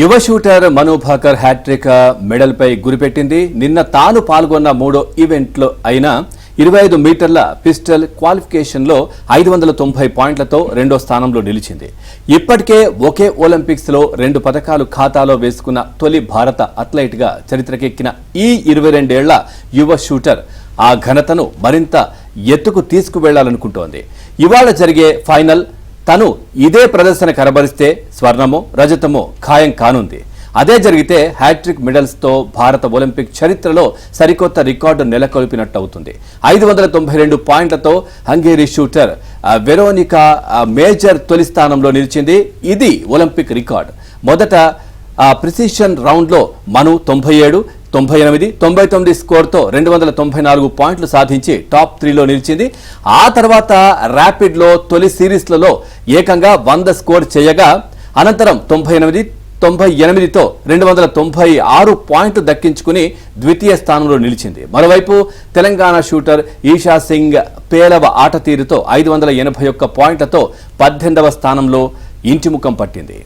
యువ షూటర్ మను Bhaker hat trick medal పై గురిపెట్టింది. నిన్న తాను పాల్గొన్న మూడో ఈవెంట్లో అయిన 25 మీటర్ల పిస్టల్ క్వాలిఫికేషన్ లో 590 పాయింట్లతో రెండో స్థానంలో నిలిచింది. ఇప్పటికే ఒకే ఒలింపిక్స్ లో 2 పతకాలు ఖాతాలో వేసుకున్న తొలి భారత అథ్లెట్ గా చరిత్రకెక్కిన ఈ 22 ఏళ్ల యువ షూటర్ ఆ ఘనతను మరింత ఎత్తుకు తీసుకువెళ్లాలనుకుంటోంది. ఇవాళ జరిగే ఫైనల్ తను ఇదే ప్రదర్శన కనబరిస్తే స్వర్ణమో రజతమో ఖాయం కానుంది. అదే జరిగితే హ్యాట్రిక్ మెడల్స్తో భారత ఒలింపిక్ చరిత్రలో సరికొత్త రికార్డు నెలకొల్పినట్టు అవుతుంది. 592 పాయింట్లతో హంగేరీ షూటర్ వెరోనికా మేజర్ తొలి స్థానంలో నిలిచింది. ఇది ఒలింపిక్ రికార్డు. మొదట ప్రిసిషన్ రౌండ్లో మను 97, 98, 99 స్కోర్తో 294 పాయింట్లు సాధించి టాప్ 3లో నిలిచింది. ఆ తర్వాత ర్యాపిడ్లో తొలి సిరీస్లలో ఏకంగా 100 స్కోర్ చేయగా అనంతరం 98తో 296 పాయింట్లు దక్కించుకుని ద్వితీయ స్థానంలో నిలిచింది. మరోవైపు తెలంగాణ షూటర్ ఈషా సింగ్ పేలవ ఆట తీరుతో 581 పాయింట్లతో 18వ స్థానంలో ఇంటిముఖం పట్టింది.